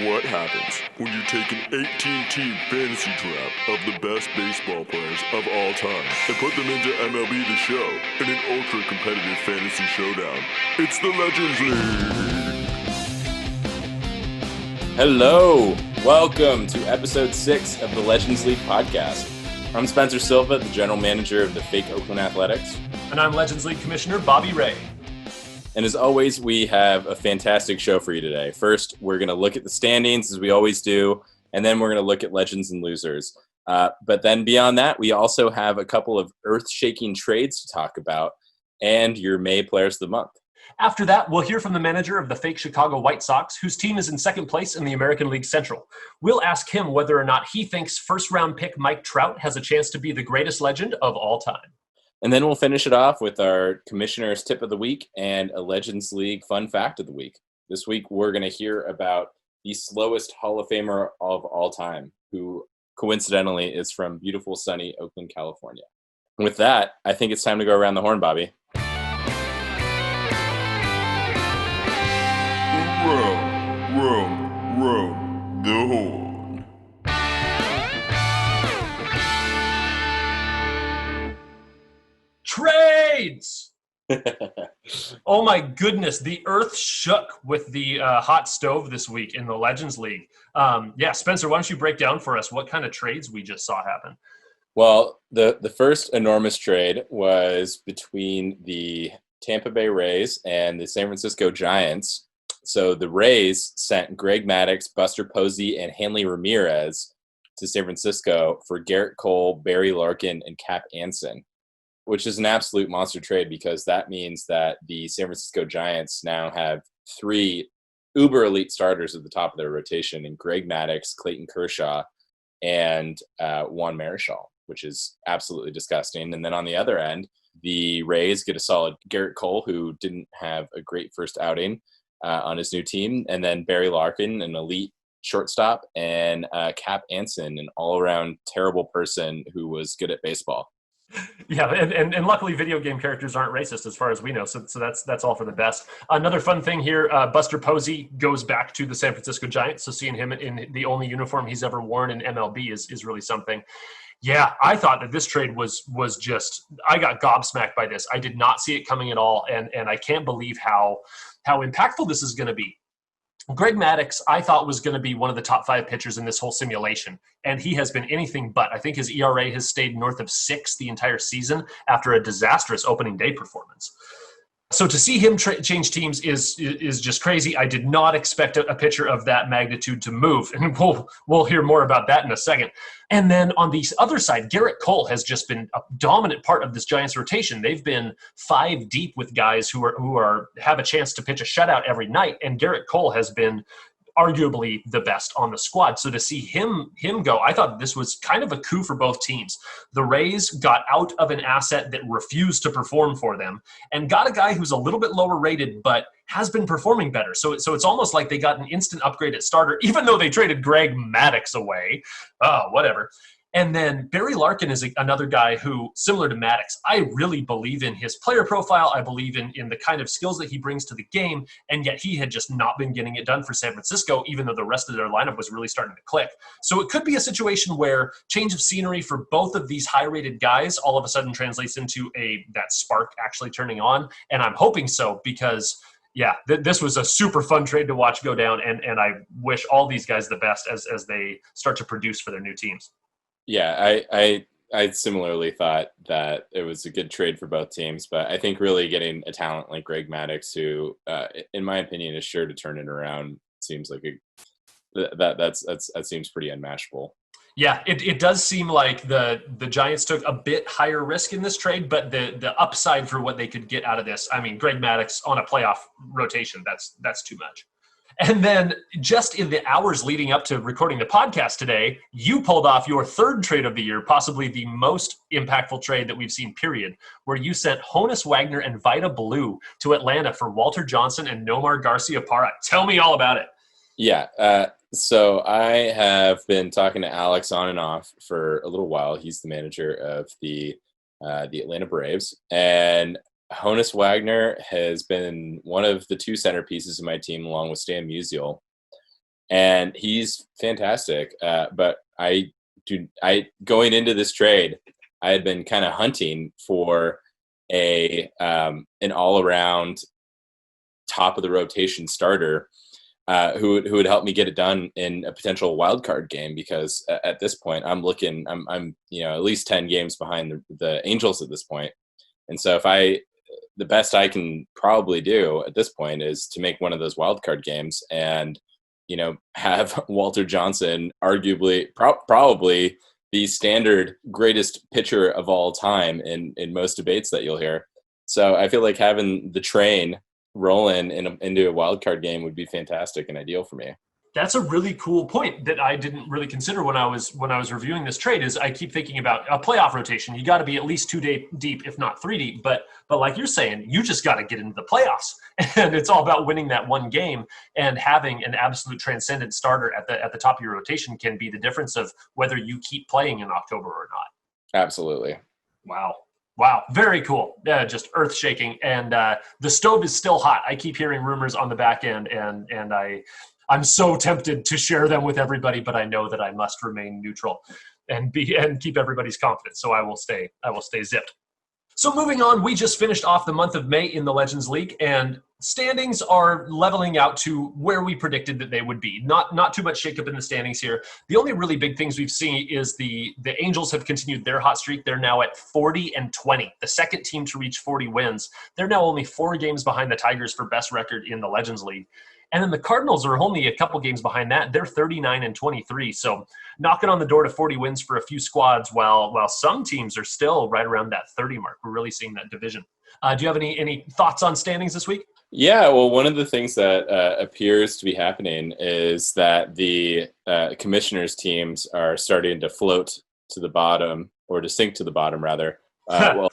What happens when you take an 18-team fantasy draft of the best baseball players of all time and put them into MLB The Show in an ultra-competitive fantasy showdown? It's the Legends League! Hello! Welcome to episode 6 of the Legends League podcast. I'm Spencer Silva, the general manager of the fake Oakland Athletics. And I'm Legends League Commissioner Bobby Ray. And as always, we have a fantastic show for you today. First, we're going to look at the standings, as we always do, and then we're going to look at legends and losers. But then beyond that, we also have a couple of earth-shaking trades to talk about, and your May Players of the Month. After that, we'll hear from the manager of the fake Chicago White Sox, whose team is in second place in the American League Central. We'll ask him whether or not he thinks first-round pick Mike Trout has a chance to be the greatest legend of all time. And then we'll finish it off with our Commissioner's Tip of the Week and a Legends League Fun Fact of the Week. This week, we're going to hear about the slowest Hall of Famer of all time, who coincidentally is from beautiful, sunny Oakland, California. And with that, I think it's time to go around the horn, Bobby. Round the horn. Trades! Oh my goodness, the earth shook with the hot stove this week in the Legends League. Spencer, why don't you break down for us what kind of trades we just saw happen? Well, the first enormous trade was between the Tampa Bay Rays and the San Francisco Giants. So the Rays sent Greg Maddux, Buster Posey, and Hanley Ramirez to San Francisco for Garrett Cole, Barry Larkin, and Cap Anson, which is an absolute monster trade because that means that the San Francisco Giants now have 3 uber elite starters at the top of their rotation in Greg Maddux, Clayton Kershaw, and Juan Marichal, which is absolutely disgusting. And then on the other end, the Rays get a solid Garrett Cole, who didn't have a great first outing on his new team, and then Barry Larkin, an elite shortstop, and Cap Anson, an all-around terrible person who was good at baseball. Yeah, and luckily video game characters aren't racist as far as we know, so that's all for the best. Another fun thing here, Buster Posey goes back to the San Francisco Giants, so seeing him in the only uniform he's ever worn in MLB is really something. Yeah, I thought that this trade was just, I got gobsmacked by this. I did not see it coming at all, and I can't believe how impactful this is going to be. Greg Maddux, I thought, was going to be one of the top 5 pitchers in this whole simulation, and he has been anything but. I think his ERA has stayed north of 6 the entire season after a disastrous opening day performance. So to see him change teams is just crazy. I did not expect a pitcher of that magnitude to move, and we'll hear more about that in a second. And then on the other side, Garrett Cole has just been a dominant part of this Giants rotation. They've been 5 deep with guys who have a chance to pitch a shutout every night, and Garrett Cole has been arguably the best on the squad. So to see him go, I thought this was kind of a coup for both teams. The Rays got out of an asset that refused to perform for them and got a guy who's a little bit lower rated but has been performing better. So it's almost like they got an instant upgrade at starter, even though they traded Greg Maddux away. Oh, whatever. And then Barry Larkin is another guy who, similar to Maddux, I really believe in his player profile. I believe in the kind of skills that he brings to the game, and yet he had just not been getting it done for San Francisco, even though the rest of their lineup was really starting to click. So it could be a situation where change of scenery for both of these high-rated guys all of a sudden translates into that spark actually turning on, and I'm hoping so because – yeah, this was a super fun trade to watch go down, and I wish all these guys the best as they start to produce for their new teams. Yeah, I similarly thought that it was a good trade for both teams, but I think really getting a talent like Greg Maddux, who, in my opinion, is sure to turn it around, seems like that seems pretty unmatchable. Yeah, it does seem like the Giants took a bit higher risk in this trade, but the upside for what they could get out of this, I mean, Greg Maddux on a playoff rotation, that's too much. And then just in the hours leading up to recording the podcast today, you pulled off your 3rd trade of the year, possibly the most impactful trade that we've seen, period, where you sent Honus Wagner and Vida Blue to Atlanta for Walter Johnson and Nomar Garciaparra. Tell me all about it. Yeah, so I have been talking to Alex on and off for a little while. He's the manager of the Atlanta Braves, and Honus Wagner has been one of the 2 centerpieces of my team, along with Stan Musial. and he's fantastic. But going into this trade, I had been kind of hunting for an all around top of the rotation starter who would help me get it done in a potential wild card game, because at this point I'm at least 10 games behind the Angels at this point. And so the best I can probably do at this point is to make one of those wild card games and, have Walter Johnson, arguably, probably the standard greatest pitcher of all time in most debates that you'll hear. So I feel like having the train rolling into a wild card game would be fantastic and ideal for me. That's a really cool point that I didn't really consider when I was reviewing this trade. Is I keep thinking about a playoff rotation. You got to be at least 2 deep, if not 3 deep. But like you're saying, you just got to get into the playoffs, and it's all about winning that one game. And having an absolute transcendent starter at the top of your rotation can be the difference of whether you keep playing in October or not. Absolutely. Wow, very cool. Just earth shaking. And the stove is still hot. I keep hearing rumors on the back end, and I'm so tempted to share them with everybody, but I know that I must remain neutral and keep everybody's confidence. So I will stay zipped. So moving on, we just finished off the month of May in the Legends League, and standings are leveling out to where we predicted that they would be. Not too much shakeup in the standings here. The only really big things we've seen is the Angels have continued their hot streak. They're now at 40-20, the second team to reach 40 wins. They're now only 4 games behind the Tigers for best record in the Legends League. And then the Cardinals are only a couple games behind that. They're 39-23. So knocking on the door to 40 wins for a few squads, while some teams are still right around that 30 mark. We're really seeing that division. Do you have any thoughts on standings this week? Yeah, well, one of the things that appears to be happening is that the commissioners' teams are starting to float to the bottom, or to sink to the bottom, rather. Well,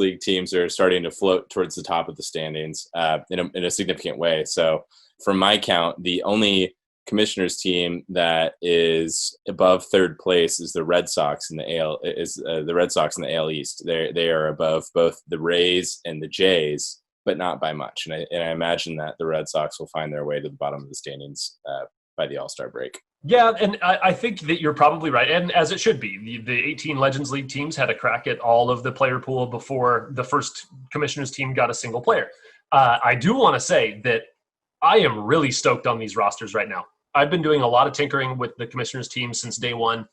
league teams are starting to float towards the top of the standings in a significant way. So from my count, the only commissioners team that is above third place is the Red Sox in the AL AL East. They are above both the Rays and the Jays, but not by much. And I imagine that the Red Sox will find their way to the bottom of the standings by the All-Star break. Yeah, and I think that you're probably right, and as it should be. The 18 Legends League teams had a crack at all of the player pool before the first commissioners team got a single player. I do want to say that I am really stoked on these rosters right now. I've been doing a lot of tinkering with the commissioners team since day one.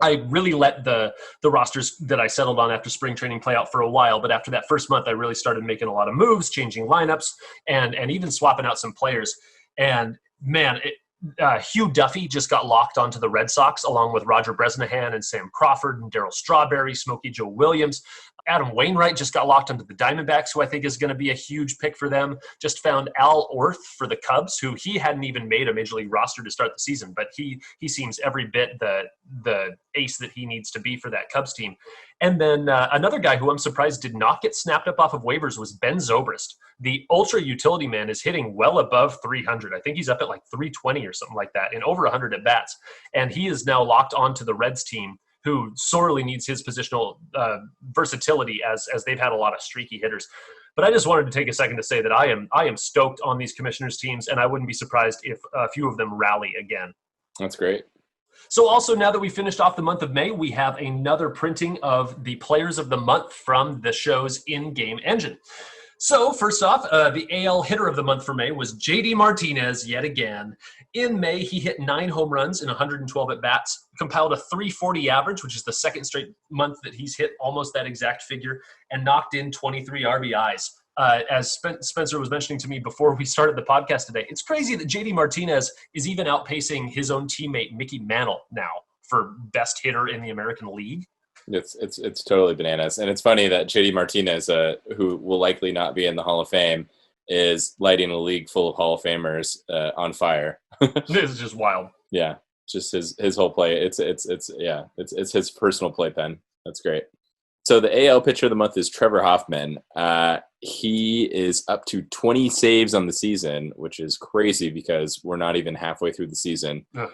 I really let the rosters that I settled on after spring training play out for a while, but after that first month, I really started making a lot of moves, changing lineups, and even swapping out some players. And man, Hugh Duffy just got locked onto the Red Sox, along with Roger Bresnahan and Sam Crawford and Darryl Strawberry, Smokey Joe Williams. Adam Wainwright just got locked onto the Diamondbacks, who I think is going to be a huge pick for them. Just found Al Orth for the Cubs, who he hadn't even made a major league roster to start the season, but he seems every bit the ace that he needs to be for that Cubs team. And then another guy who I'm surprised did not get snapped up off of waivers was Ben Zobrist. The ultra utility man is hitting well above 300. I think he's up at like 320 or something like that, and over 100 at bats. And he is now locked onto the Reds team, who sorely needs his positional versatility as they've had a lot of streaky hitters. But I just wanted to take a second to say that I am stoked on these commissioners teams, and I wouldn't be surprised if a few of them rally again. That's great. So also, now that we finished off the month of May, we have another printing of the players of the month from the show's in-game engine. So first off, the AL hitter of the month for May was J.D. Martinez yet again. In May, he hit 9 home runs in 112 at-bats, compiled a 340 average, which is the second straight month that he's hit almost that exact figure, and knocked in 23 RBIs. As Spencer was mentioning to me before we started the podcast today, it's crazy that J.D. Martinez is even outpacing his own teammate Mickey Mantle now for best hitter in the American League. It's totally bananas. And it's funny that J.D. Martinez, who will likely not be in the Hall of Fame, is lighting a league full of Hall of Famers on fire. It's just wild. Yeah, just his whole play. It's his personal playpen. That's great. So the AL pitcher of the month is Trevor Hoffman. He is up to 20 saves on the season, which is crazy because we're not even halfway through the season. Ugh.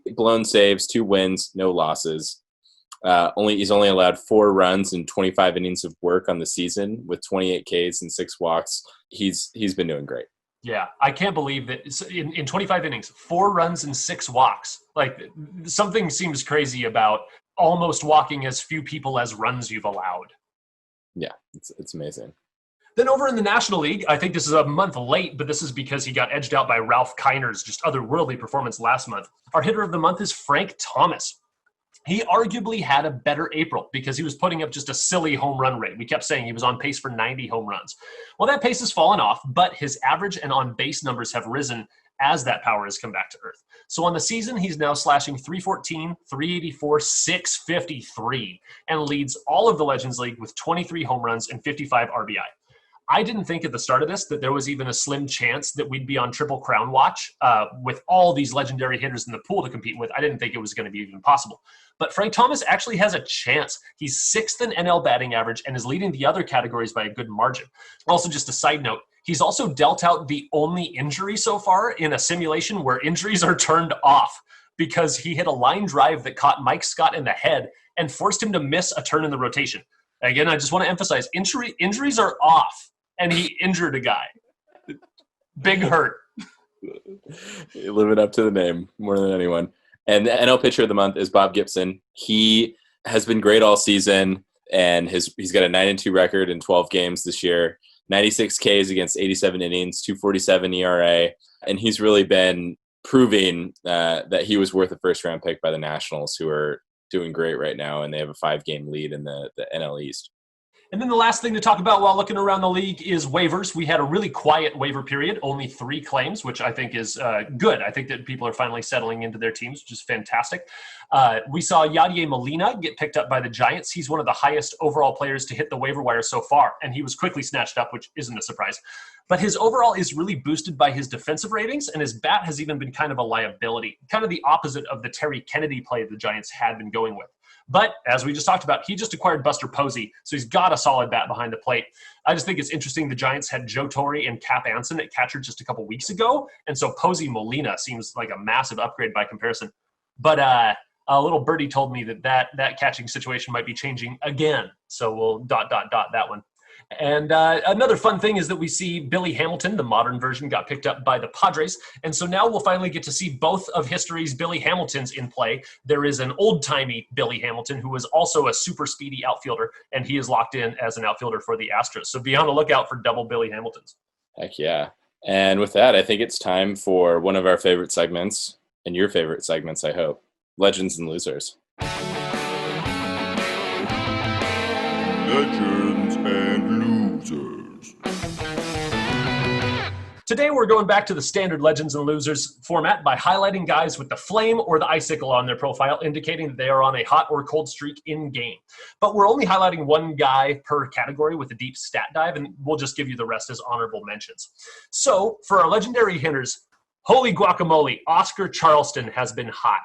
3 blown saves, 2 wins, no losses. He's only allowed 4 runs and 25 innings of work on the season with 28 Ks and 6 walks. He's been doing great. Yeah, I can't believe that in 25 innings, 4 runs and 6 walks. Like, something seems crazy about almost walking as few people as runs you've allowed. Yeah, it's amazing. Then over in the National League, I think this is a month late, but this is because he got edged out by Ralph Kiner's just otherworldly performance last month. Our hitter of the month is Frank Thomas. He arguably had a better April because he was putting up just a silly home run rate. We kept saying he was on pace for 90 home runs. Well, that pace has fallen off, but his average and on-base numbers have risen as that power has come back to earth. So on the season, he's now slashing 314, 384, 653, and leads all of the Legends League with 23 home runs and 55 RBI. I didn't think at the start of this that there was even a slim chance that we'd be on Triple Crown watch with all these legendary hitters in the pool to compete with. I didn't think it was going to be even possible. But Frank Thomas actually has a chance. He's 6th in NL batting average and is leading the other categories by a good margin. Also, just a side note, he's also dealt out the only injury so far in a simulation where injuries are turned off because he hit a line drive that caught Mike Scott in the head and forced him to miss a turn in the rotation. Again, I just want to emphasize, injuries are off. And he injured a guy. Big hurt. Living up to the name more than anyone. And the NL pitcher of the month is Bob Gibson. He has been great all season, and he's got a 9-2 record in 12 games this year. 96 Ks against 87 innings, 2.47 ERA, and he's really been proving that he was worth a first-round pick by the Nationals, who are doing great right now, and they have a 5-game lead in the NL East. And then the last thing to talk about while looking around the league is waivers. We had a really quiet waiver period, only 3 claims, which I think is good. I think that people are finally settling into their teams, which is fantastic. We saw Yadier Molina get picked up by the Giants. He's one of the highest overall players to hit the waiver wire so far, and he was quickly snatched up, which isn't a surprise. But his overall is really boosted by his defensive ratings, and his bat has even been kind of a liability, kind of the opposite of the Terry Kennedy play the Giants had been going with. But as we just talked about, he just acquired Buster Posey, so he's got a solid bat behind the plate. I just think it's interesting the Giants had Joe Torre and Cap Anson at catcher just a couple weeks ago, and so Posey Molina seems like a massive upgrade by comparison. But a little birdie told me that catching situation might be changing again, so we'll ... that one. And another fun thing is that we see Billy Hamilton, the modern version, got picked up by the Padres. And so now we'll finally get to see both of history's Billy Hamiltons in play. There is an old-timey Billy Hamilton who is also a super speedy outfielder, and he is locked in as an outfielder for the Astros. So be on the lookout for double Billy Hamiltons. Heck yeah. And with that, I think it's time for one of our favorite segments, and your favorite segments, I hope. Legends and Losers. Legends and losers. Today, we're going back to the standard Legends and Losers format by highlighting guys with the flame or the icicle on their profile, indicating that they are on a hot or cold streak in game. But we're only highlighting one guy per category with a deep stat dive, and we'll just give you the rest as honorable mentions. So, for our legendary hitters, holy guacamole, Oscar Charleston has been hot.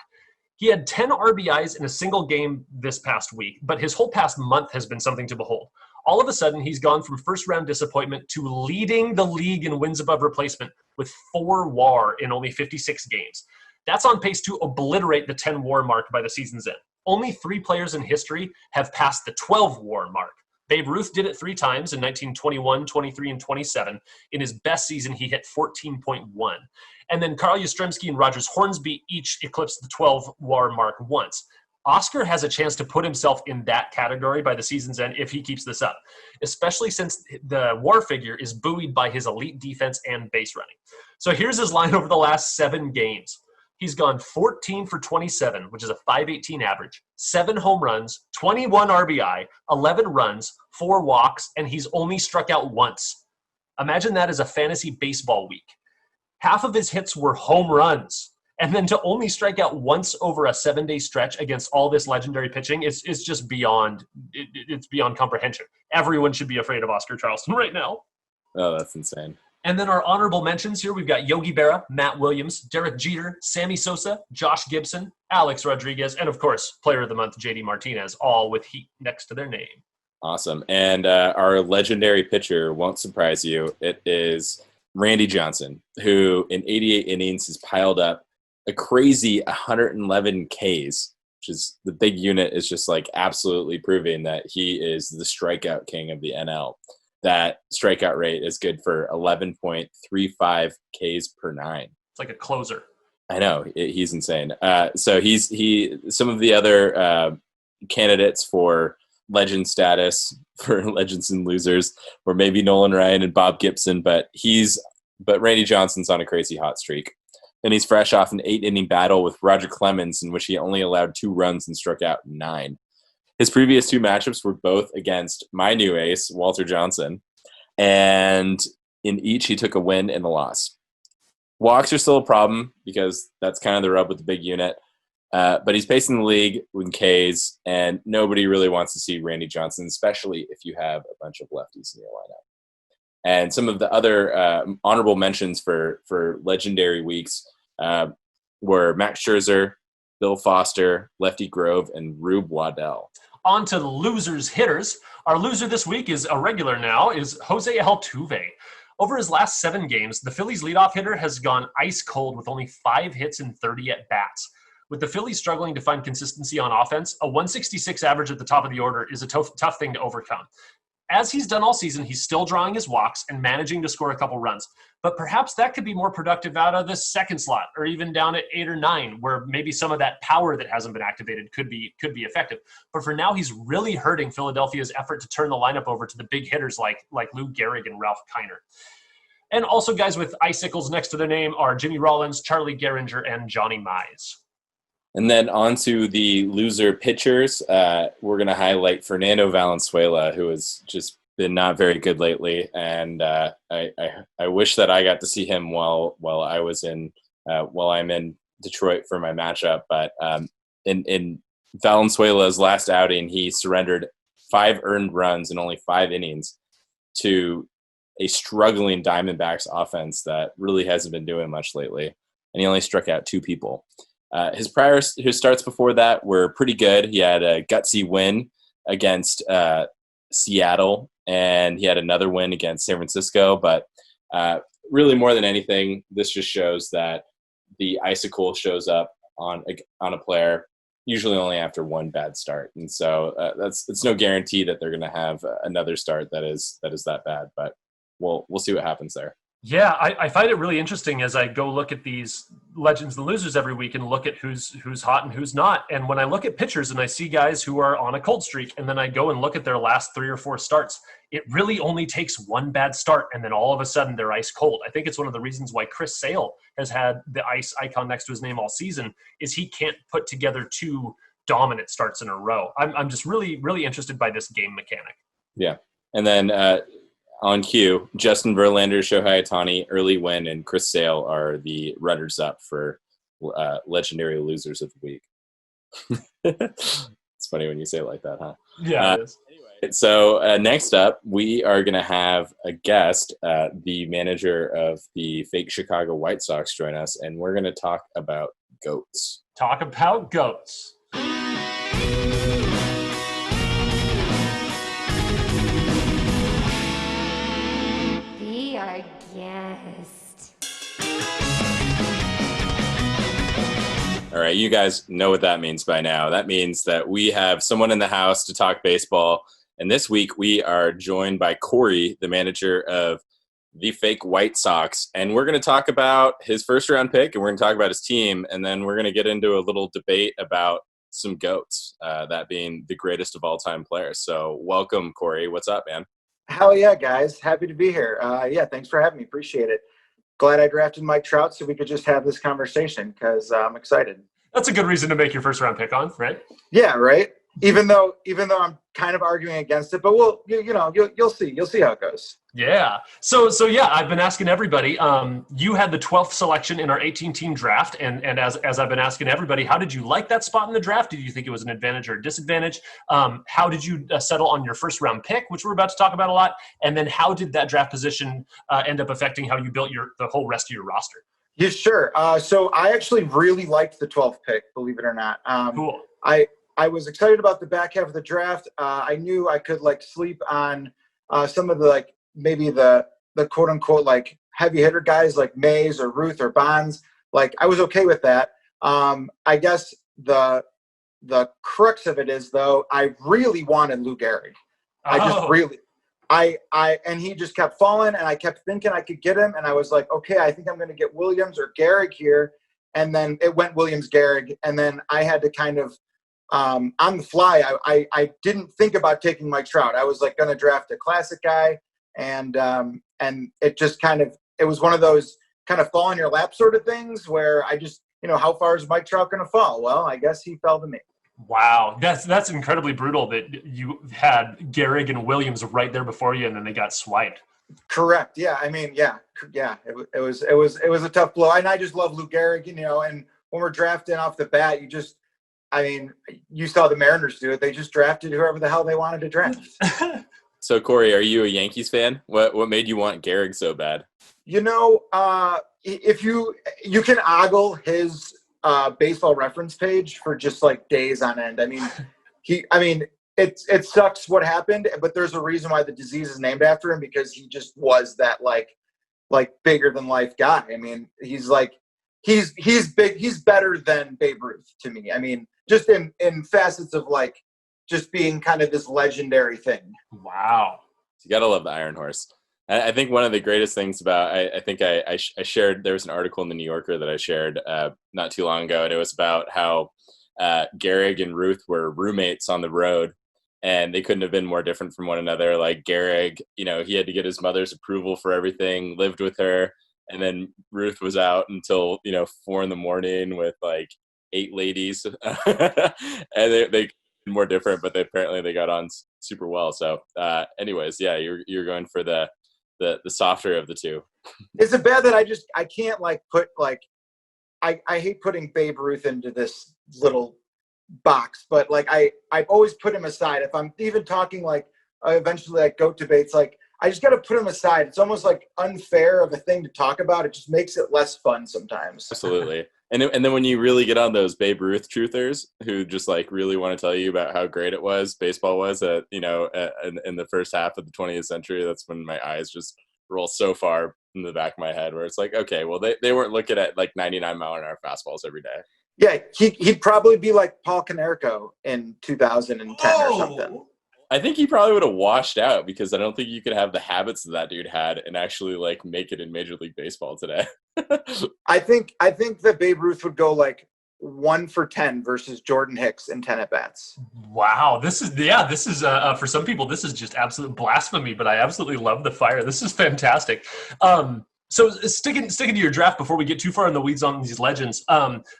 He had 10 RBIs in a single game this past week, but his whole past month has been something to behold. All of a sudden, he's gone from first-round disappointment to leading the league in wins above replacement with 4 WAR in only 56 games. That's on pace to obliterate the 10 WAR mark by the season's end. Only 3 players in history have passed the 12 WAR mark. Babe Ruth did it 3 times in 1921, 23, and 27. In his best season, he hit 14.1. And then Carl Yastrzemski and Rogers Hornsby each eclipsed the 12 WAR mark once. Oscar has a chance to put himself in that category by the season's end if he keeps this up, especially since the WAR figure is buoyed by his elite defense and base running. So here's his line over the last 7 games. He's gone 14 for 27, which is a .518 average, 7 home runs, 21 RBI, 11 runs, 4 walks, and he's only struck out once. Imagine that as a fantasy baseball week. Half of his hits were home runs. And then to only strike out once over a 7-day stretch against all this legendary pitching is just beyond it's beyond comprehension. Everyone should be afraid of Oscar Charleston right now. Oh, that's insane. And then our honorable mentions here, we've got Yogi Berra, Matt Williams, Derek Jeter, Sammy Sosa, Josh Gibson, Alex Rodriguez, and of course, Player of the Month, JD Martinez, all with heat next to their name. Awesome. And our legendary pitcher won't surprise you. It is Randy Johnson, who in 88 innings has piled up a crazy 111 Ks, which is the big unit is just like absolutely proving that he is the strikeout king of the NL. that strikeout rate is good for 11.35 Ks per nine. It's like a closer. I know, he's insane. So some of the other candidates for legend status, for legends and losers, or maybe Nolan Ryan and Bob Gibson, but Randy Johnson's on a crazy hot streak. And he's fresh off an 8-inning battle with Roger Clemens in which he only allowed 2 runs and struck out 9. His previous 2 matchups were both against my new ace, Walter Johnson, and in each he took a win and a loss. Walks are still a problem because that's kind of the rub with the big unit, but he's pacing the league with Ks, and nobody really wants to see Randy Johnson, especially if you have a bunch of lefties in your lineup. And some of the other honorable mentions for legendary weeks were Max Scherzer, Bill Foster, Lefty Grove, and Rube Waddell. On to the losers hitters. Our loser this week is a regular now, is Jose Altuve. Over his last 7 games, the Phillies leadoff hitter has gone ice cold with only 5 hits and 30 at-bats. With the Phillies struggling to find consistency on offense, a 166 average at the top of the order is a tough thing to overcome. As he's done all season, he's still drawing his walks and managing to score a couple runs. But perhaps that could be more productive out of the second slot, or even down at 8 or 9, where maybe some of that power that hasn't been activated could be effective. But for now, he's really hurting Philadelphia's effort to turn the lineup over to the big hitters like Lou Gehrig and Ralph Kiner. And also guys with icicles next to their name are Jimmy Rollins, Charlie Gehringer, and Johnny Mize. And then on to the loser pitchers. We're going to highlight Fernando Valenzuela, who has just been not very good lately. And I wish that I got to see him while I'm in Detroit for my matchup. But in Valenzuela's last outing, he surrendered 5 earned runs in only 5 innings to a struggling Diamondbacks offense that really hasn't been doing much lately. And he only struck out 2 people. His starts before that were pretty good. He had a gutsy win against Seattle, and he had another win against San Francisco. But really, more than anything, this just shows that the icicle shows up on a player usually only after 1 bad start, and so it's no guarantee that they're going to have another start that is that bad. But we'll see what happens there. Yeah, I find it really interesting as I go look at these legends and losers every week and look at who's hot and who's not. And when I look at pitchers and I see guys who are on a cold streak, and then I go and look at their last 3 or 4 starts, it really only takes 1 bad start, and then all of a sudden they're ice cold. I think it's one of the reasons why Chris Sale has had the ice icon next to his name all season, is he can't put together 2 dominant starts in a row. I'm just really, really interested by this game mechanic. Yeah. And then on cue, Justin Verlander, Shohei Ohtani, early win, and Chris Sale are the runners-up for legendary losers of the week. It's funny when you say it like that, huh? Yeah, it is. Anyway, so next up, we are going to have a guest, the manager of the fake Chicago White Sox, join us, and we're going to talk about GOATs. Talk about GOATs. Our guest. All right, you guys know what that means by now. That means that we have someone in the house to talk baseball. And this week we are joined by Cory, the manager of the fake White Sox. And we're going to talk about his first round pick, and we're going to talk about his team. And then we're going to get into a little debate about some GOATs, that being the greatest of all time players. So welcome, Cory. What's up, man? Hell yeah, guys. Happy to be here. Yeah, thanks for having me. Appreciate it. Glad I drafted Mike Trout so we could just have this conversation because I'm excited. That's a good reason to make your first round pick on, right? Yeah, right. Even though I'm kind of arguing against it, but you'll see. You'll see how it goes. Yeah. So yeah, I've been asking everybody. You had the 12th selection in our 18-team draft, and as I've been asking everybody, how did you like that spot in the draft? Did you think it was an advantage or a disadvantage? How did you settle on your first round pick, which we're about to talk about a lot? And then how did that draft position end up affecting how you built the whole rest of your roster? Yeah, sure. So I actually really liked the 12th pick, believe it or not. Cool. I was excited about the back half of the draft. I knew I could sleep on some of the maybe the quote unquote heavy hitter guys like Mays or Ruth or Bonds. I was okay with that. I guess the crux of it is though, I really wanted Lou Gehrig. and he just kept falling, and I kept thinking I could get him, and I was like, okay, I think I'm going to get Williams or Gehrig here, and then it went Williams Gehrig, and then I had to kind of on the fly. I didn't think about taking Mike Trout. I was like going to draft a classic guy, and it just kind of, it was one of those kind of fall in your lap sort of things where I just, how far is Mike Trout going to fall? Well, I guess he fell to me. Wow, that's incredibly brutal that you had Gehrig and Williams right there before you, and then they got swiped. Correct. Yeah. I mean, yeah. It was a tough blow, and I just love Lou Gehrig. And when we're drafting off the bat, you saw the Mariners do it. They just drafted whoever the hell they wanted to draft. So, Cory, are you a Yankees fan? What made you want Gehrig so bad? If you can ogle his baseball reference page for just like days on end. It sucks what happened, but there's a reason why the disease is named after him, because he just was that like bigger than life guy. He's big. He's better than Babe Ruth to me. Just in facets of like just being kind of this legendary thing. Wow. You gotta love the Iron Horse. I think one of the greatest things about, I think I shared, there was an article in the New Yorker that I shared not too long ago, and it was about how Gehrig and Ruth were roommates on the road, and they couldn't have been more different from one another. Like Gehrig, he had to get his mother's approval for everything, lived with her, and then Ruth was out until 4 a.m. with like 8 ladies, and they more different, but apparently they got on super well. So anyways, yeah, you're going for the softer of the two. It's a bad that I can't like put like, I hate putting Babe Ruth into this little box, but like I've always put him aside. If I'm even talking like eventually like GOAT debates, like I just got to put him aside. It's almost like unfair of a thing to talk about. It just makes it less fun sometimes. Absolutely. And then when you really get on those Babe Ruth truthers who just like really want to tell you about how great baseball was in the first half of the 20th century, that's when my eyes just roll so far in the back of my head where it's like, okay, well they weren't looking at like 99-mile-an-hour fastballs every day. Yeah, he'd probably be like Paul Konerko in 2010 or something. I think he probably would have washed out, because I don't think you could have the habits that dude had and actually like make it in Major League Baseball today. I think that Babe Ruth would go like 1 for 10 versus Jordan Hicks in 10 at bats. Wow, this is for some people this is just absolute blasphemy, but I absolutely love the fire. This is fantastic. So sticking to your draft before we get too far in the weeds on these legends.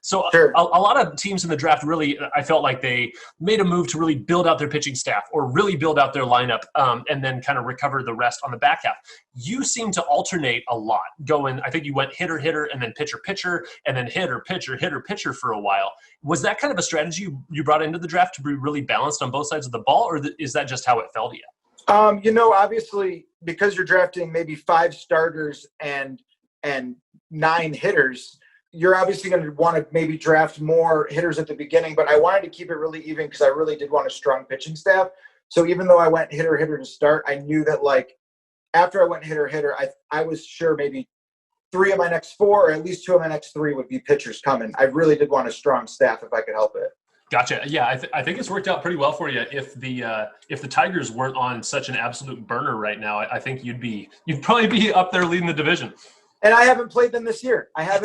Sure. A lot of teams in the draft really, I felt like they made a move to really build out their pitching staff or really build out their lineup and then kind of recover the rest on the back half. You seem to alternate a lot going. I think you went hitter, and then pitcher, and then hitter, pitcher for a while. Was that kind of a strategy you brought into the draft to be really balanced on both sides of the ball, or is that just how it fell to you? Obviously, because you're drafting maybe 5 starters and 9 hitters, you're obviously going to want to maybe draft more hitters at the beginning. But I wanted to keep it really even because I really did want a strong pitching staff. So even though I went hitter to start, I knew that like after I went hitter, I was sure maybe 3 of my next 4 or at least 2 of my next 3 would be pitchers coming. I really did want a strong staff if I could help it. Gotcha. Yeah, I think it's worked out pretty well for you. If the Tigers weren't on such an absolute burner right now, I think you'd probably be up there leading the division. And I haven't played them this year. I have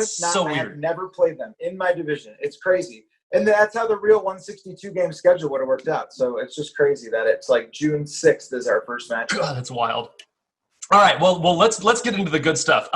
never played them in my division. It's crazy. And that's how the real 162 game schedule would have worked out. So it's just crazy that it's like June 6th is our first match. God, that's wild. All right, well, let's get into the good stuff.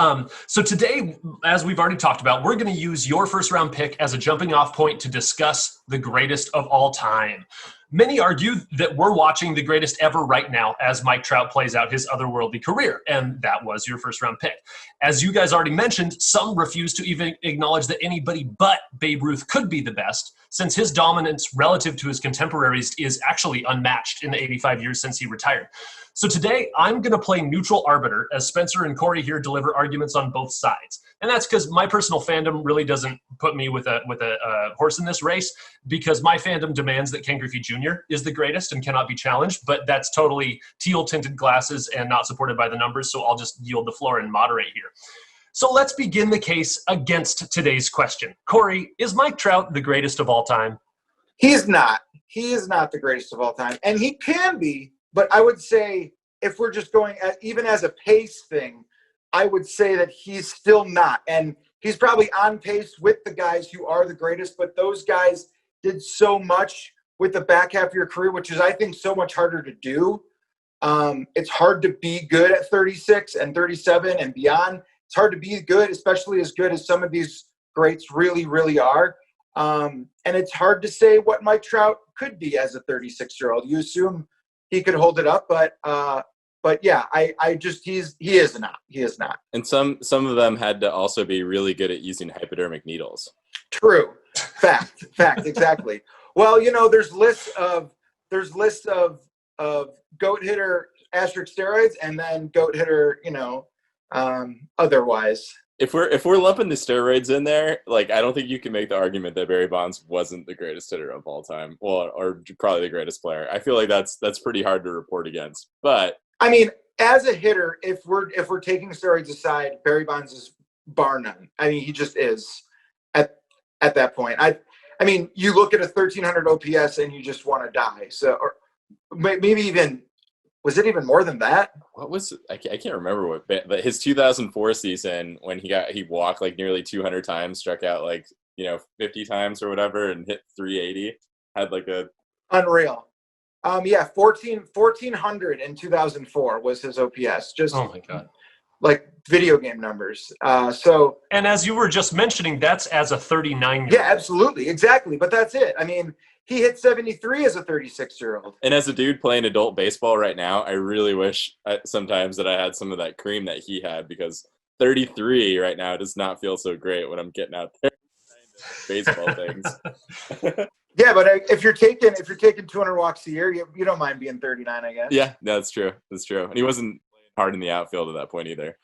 So today, as we've already talked about, we're going to use your first round pick as a jumping off point to discuss the greatest of all time. Many argue that we're watching the greatest ever right now as Mike Trout plays out his otherworldly career, and that was your first round pick. As you guys already mentioned, some refuse to even acknowledge that anybody but Babe Ruth could be the best, since his dominance relative to his contemporaries is actually unmatched in the 85 years since he retired. So today, I'm going to play neutral arbiter as Spencer and Cory here deliver arguments on both sides. And that's because my personal fandom really doesn't put me with a horse in this race, because my fandom demands that Ken Griffey Jr. is the greatest and cannot be challenged, but that's totally teal-tinted glasses and not supported by the numbers, so I'll just yield the floor and moderate here. So let's begin the case against today's question. Cory, is Mike Trout the greatest of all time? He's not. He is not the greatest of all time. And he can be, but I would say if we're just going at, even as a pace thing, I would say that he's still not. And he's probably on pace with the guys who are the greatest, but those guys did so much with the back half of your career, which is, I think, so much harder to do. It's hard to be good at 36 and 37 and beyond. It's hard to be good, especially as good as some of these greats really, really are. And it's hard to say what Mike Trout could be as a 36-year-old. You assume he could hold it up, but yeah, I just he is not. And some of them had to also be really good at using hypodermic needles. True. Fact, exactly. Well, there's lists of GOAT hitter asterisk steroids and then GOAT hitter, otherwise. If we're lumping the steroids in there, like, I don't think you can make the argument that Barry Bonds wasn't the greatest hitter of all time. Well, or probably the greatest player. I feel like that's pretty hard to report against. But I mean, as a hitter, if we're taking steroids aside, Barry Bonds is bar none. I mean, he just is at that point. I mean, you look at a 1300 OPS and you just want to die. So, or maybe even, was it even more than that? What was I can't remember but his 2004 season when he walked like nearly 200 times, struck out like 50 times or whatever, and hit 380. Had like a unreal. Yeah, 1400 in 2004 was his OPS. Just oh my god, like video game numbers. So, and as you were just mentioning, that's as a 39-year-old. Yeah, absolutely, exactly. But that's it. I mean, he hit 73 as a 36-year-old. And as a dude playing adult baseball right now, I really wish sometimes that I had some of that cream that he had, because 33 right now does not feel so great when I'm getting out there baseball things. Yeah, but if you're taking 200 walks a year, you don't mind being 39, I guess. Yeah, that's true. That's true. And he wasn't playing hard in the outfield at that point either.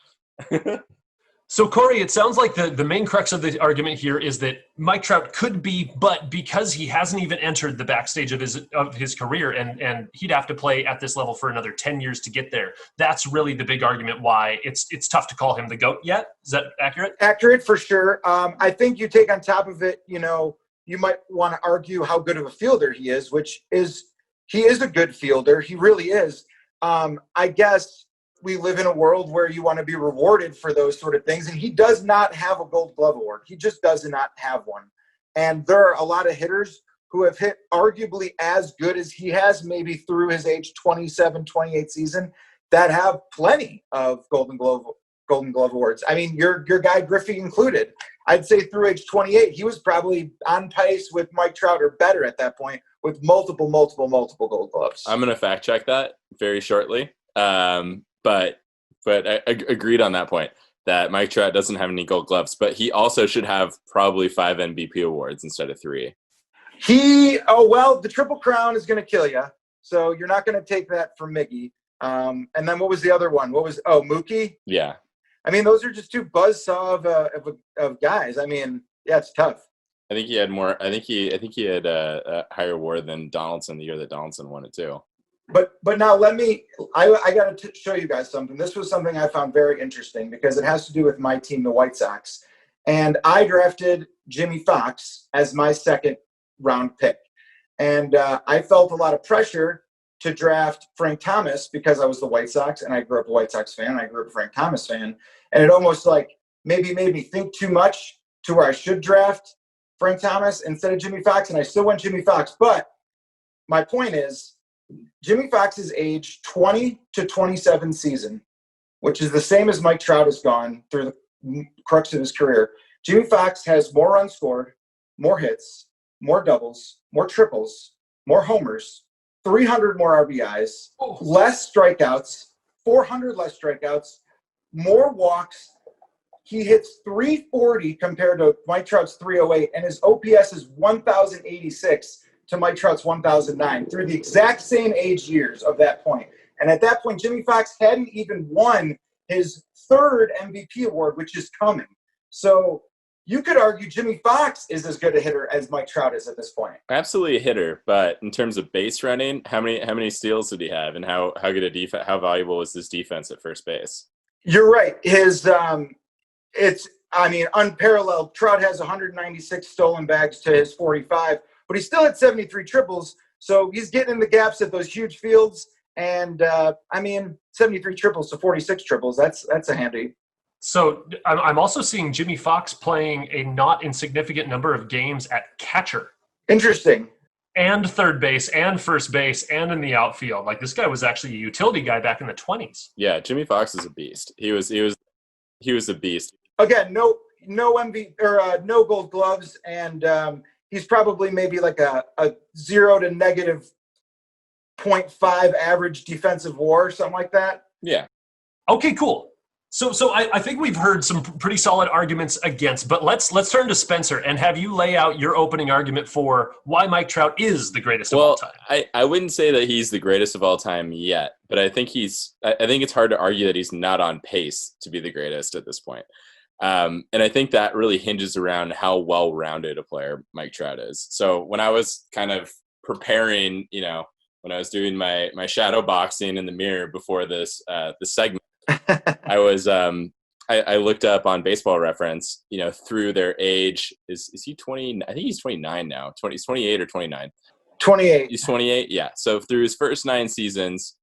So, Cory, it sounds like the main crux of the argument here is that Mike Trout could be, but because he hasn't even entered the backstage of his career, and he'd have to play at this level for another 10 years to get there, that's really the big argument why it's tough to call him the GOAT yet. Is that accurate? Accurate for sure. I think you take on top of it, you might want to argue how good of a fielder he is, he is a good fielder. He really is. I guess we live in a world where you want to be rewarded for those sort of things. And he does not have a Gold Glove award. He just does not have one. And there are a lot of hitters who have hit arguably as good as he has, maybe through his age 27, 28 season, that have plenty of Golden Glove awards. I mean, your guy Griffey included. I'd say through age 28, he was probably on pace with Mike Trout or better at that point, with multiple Gold Gloves. I'm going to fact check that very shortly. But I agreed on that point that Mike Trout doesn't have any Gold Gloves, but he also should have probably 5 MVP awards instead of 3. The Triple Crown is going to kill you. So you're not going to take that from Miggy. And then what was the other one? Mookie? Yeah. I mean, those are just two buzzsaw of guys. I mean, yeah, it's tough. I think he had more. I think he had a higher award than Donaldson the year that Donaldson won it too. But now I got to show you guys something. This was something I found very interesting because it has to do with my team, the White Sox. And I drafted Jimmy Fox as my second round pick. And I felt a lot of pressure to draft Frank Thomas because I was the White Sox and I grew up a White Sox fan. I grew up a Frank Thomas fan. And it almost maybe made me think too much to where I should draft Frank Thomas instead of Jimmy Fox. And I still went Jimmy Fox. But my point is, Jimmy Fox's age 20 to 27 season, which is the same as Mike Trout has gone through the crux of his career. Jimmy Fox has more runs scored, more hits, more doubles, more triples, more homers, 300 more RBIs, less strikeouts, 400 less strikeouts, more walks. He hits 340 compared to Mike Trout's 308, and his OPS is 1,086 to Mike Trout's 1,009 through the exact same age years of that point. And at that point, Jimmy Fox hadn't even won his third MVP award, which is coming. So you could argue Jimmy Fox is as good a hitter as Mike Trout is at this point. Absolutely a hitter, but in terms of base running, how many steals did he have, and how good a defense? How valuable was his defense at first base? You're right. His unparalleled. Trout has 196 stolen bags to his 45. But he still had 73 triples, so he's getting in the gaps at those huge fields, And I mean, 73 triples to 46 triples. That's a handy. So I'm also seeing Jimmy Fox playing a not insignificant number of games at catcher. Interesting. And third base and first base and in the outfield. Like, this guy was actually a utility guy back in the 20s. Yeah, Jimmy Fox is a beast. He was a beast. Again, no MV or no Gold Gloves, and he's probably maybe like a 0 to negative 0.5 average defensive WAR, something like that. Yeah. Okay, cool. So I think we've heard some pretty solid arguments against, but let's turn to Spencer and have you lay out your opening argument for why Mike Trout is the greatest of all time. I wouldn't say that he's the greatest of all time yet, but I think it's hard to argue that he's not on pace to be the greatest at this point. And I think that really hinges around how well-rounded a player Mike Trout is. So when I was kind of preparing, when I was doing my shadow boxing in the mirror before this segment, I was I looked up on Baseball Reference, through their age. Is he 20? I think he's 29 now. He's 28 or 29. 28. He's 28. Yeah. So through his first 9 seasons,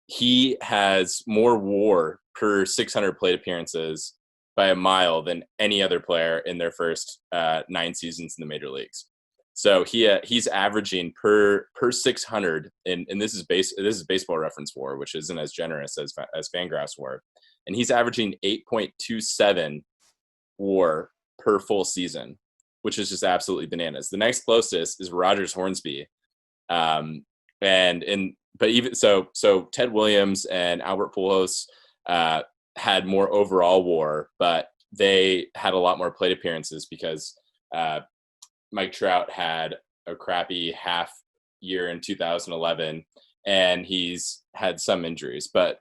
he has more WAR per 600 plate appearances by a mile than any other player in their first 9 seasons in the major leagues. So he's averaging per 600, and this is Baseball Reference WAR, which isn't as generous as Fangraphs WAR, and he's averaging 8.27 WAR per full season, which is just absolutely bananas. The next closest is Rogers Hornsby, but even so Ted Williams and Albert Pujols had more overall WAR, but they had a lot more plate appearances because Mike Trout had a crappy half year in 2011, and he's had some injuries, but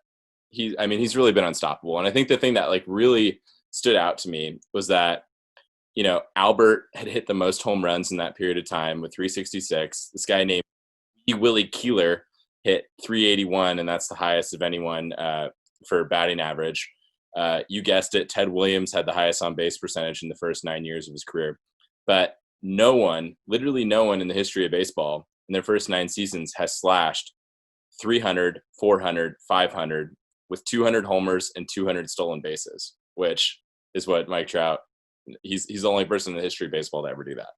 he's really been unstoppable. And I think the thing that really stood out to me was that, Albert had hit the most home runs in that period of time with 366. This guy named Willie Keeler hit 381, and that's the highest of anyone for batting average. You guessed it, Ted Williams had the highest on base percentage in the first 9 years of his career. But literally no one in the history of baseball in their first 9 seasons has slashed 300, 400, 500 with 200 homers and 200 stolen bases, which is what Mike Trout, he's the only person in the history of baseball to ever do that.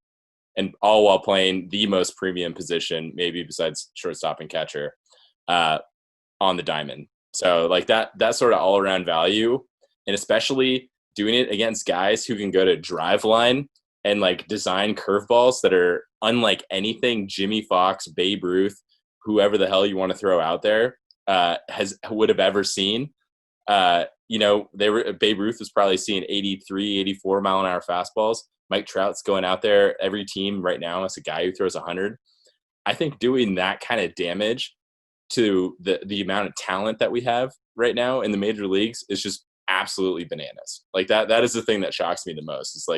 And all while playing the most premium position, maybe besides shortstop and catcher, on the diamond. So that sort of all around value, and especially doing it against guys who can go to drive line and design curveballs that are unlike anything Jimmy Fox, Babe Ruth, whoever the hell you want to throw out there would have ever seen. Babe Ruth was probably seeing 83, 84 mile an hour fastballs. Mike Trout's going out there. Every team right now is a guy who throws 100. I think doing that kind of damage to the amount of talent that we have right now in the major leagues is just absolutely bananas. That is the thing that shocks me the most. It's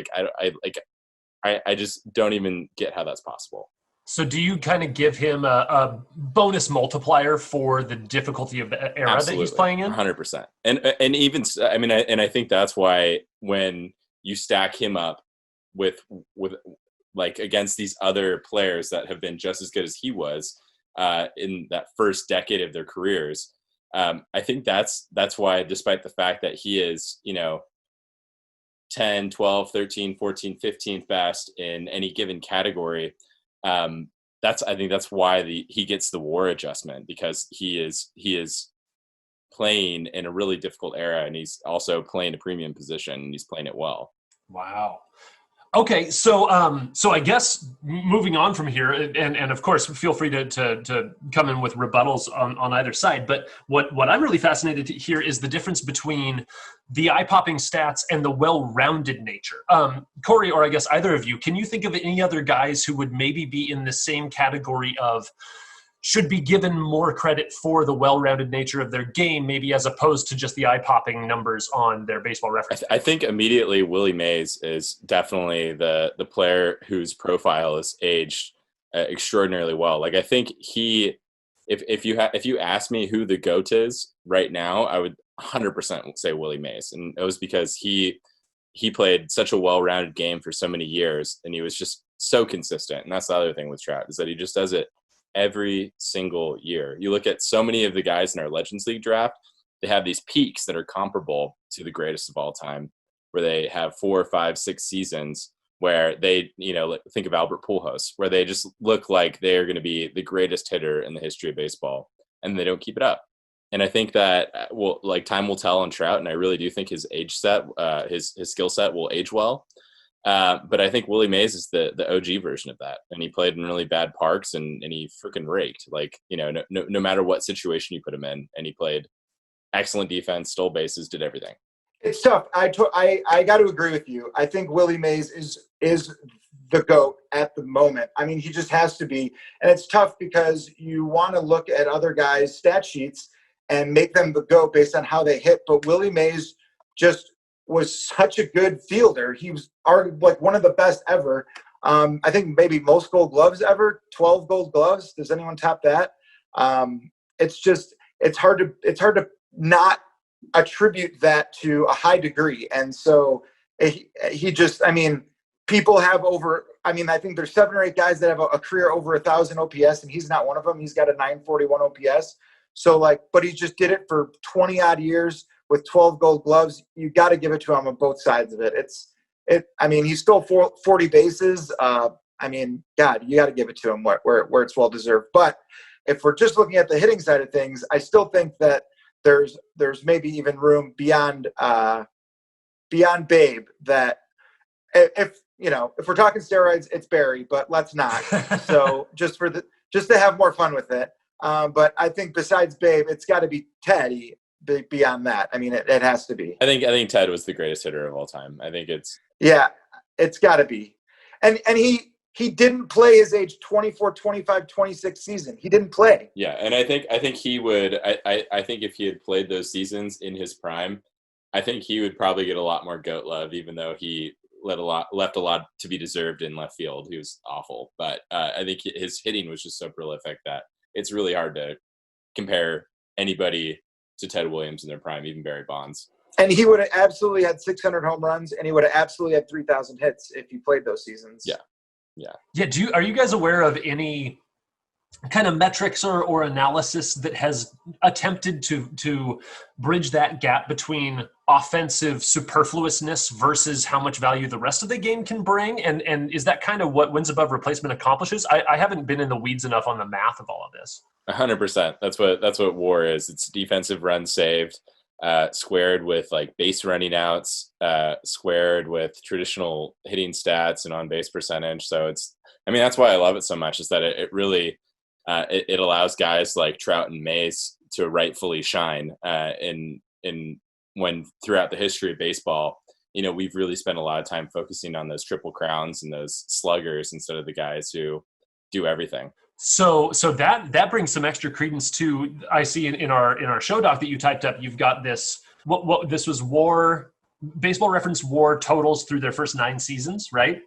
I just don't even get how that's possible. So do you kind of give him a bonus multiplier for the difficulty of the era Absolutely. that he's playing in? 100%. And even, I think that's why when you stack him up with against these other players that have been just as good as he was in that first decade of their careers, I think that's why, despite the fact that he is, 10, 12, 13, 14, 15th best in any given category, I think that's why he gets the WAR adjustment, because he is playing in a really difficult era, and he's also playing a premium position, and he's playing it well. Wow. Okay, so I guess moving on from here, and of course, feel free to come in with rebuttals on either side. But what I'm really fascinated to hear is the difference between the eye-popping stats and the well-rounded nature. Cory, or I guess either of you, can you think of any other guys who would maybe be in the same category of should be given more credit for the well-rounded nature of their game, maybe as opposed to just the eye-popping numbers on their Baseball Reference? I think immediately Willie Mays is definitely the player whose profile is aged extraordinarily well. I think if you ask me who the GOAT is right now, I would 100% say Willie Mays, and it was because he played such a well-rounded game for so many years, and he was just so consistent. And that's the other thing with Trout, is that he just does it every single year. You look at so many of the guys in our Legends League draft, they have these peaks that are comparable to the greatest of all time, where they have 4, 5, 6 seasons where they, think of Albert Pujols, where they just look like they're going to be the greatest hitter in the history of baseball, and they don't keep it up. And I think that time will tell on Trout, and I really do think his his skill set will age well. But I think Willie Mays is the OG version of that, and he played in really bad parks, and he freaking raked. No matter what situation you put him in, and he played excellent defense, stole bases, did everything. It's tough. I got to agree with you. I think Willie Mays is the GOAT at the moment. I mean, he just has to be. And it's tough because you want to look at other guys' stat sheets and make them the GOAT based on how they hit. But Willie Mays just was such a good fielder. He was already like one of the best ever. I think maybe most Gold Gloves ever, 12 Gold Gloves. Does anyone top that? It's hard to not attribute that to a high degree. And so he just, I mean, people have I think there's 7 or 8 guys that have a career over 1,000 OPS, and he's not one of them. He's got a 941 OPS. So but he just did it for 20 odd years with 12 Gold Gloves. You got to give it to him on both sides of it. He stole 40 bases. God, you got to give it to him where it's well deserved. But if we're just looking at the hitting side of things, I still think that there's maybe even room beyond Babe, that if we're talking steroids, it's Barry, but let's not. So just to have more fun with it. But I think besides Babe, it's got to be Teddy beyond that. I mean, it has to be. I think Ted was the greatest hitter of all time. I think it's got to be. And he didn't play his age 24, 25, 26 season. He didn't play. Yeah, and I think he would. I think if he had played those seasons in his prime, I think he would probably get a lot more GOAT love, even though he left a lot to be deserved in left field. He was awful, but I think his hitting was just so prolific that it's really hard to compare anybody to Ted Williams in their prime, even Barry Bonds. And he would have absolutely had 600 home runs, and he would have absolutely had 3,000 hits if he played those seasons. Yeah. Are you guys aware of any kind of metrics or analysis that has attempted to bridge that gap between offensive superfluousness versus how much value the rest of the game can bring? And is that kind of what wins above replacement accomplishes? I haven't been in the weeds enough on the math of all of this. 100%. That's what WAR is. It's defensive runs saved, squared with like base running outs, squared with traditional hitting stats and on base percentage. So that's why I love it so much, is that it really it allows guys like Trout and Mays to rightfully shine in when throughout the history of baseball, we've really spent a lot of time focusing on those triple crowns and those sluggers instead of the guys who do everything. So that brings some extra credence to, I see in our show doc that you typed up, you've got this, what this was WAR, Baseball Reference WAR totals through their first 9 seasons, right?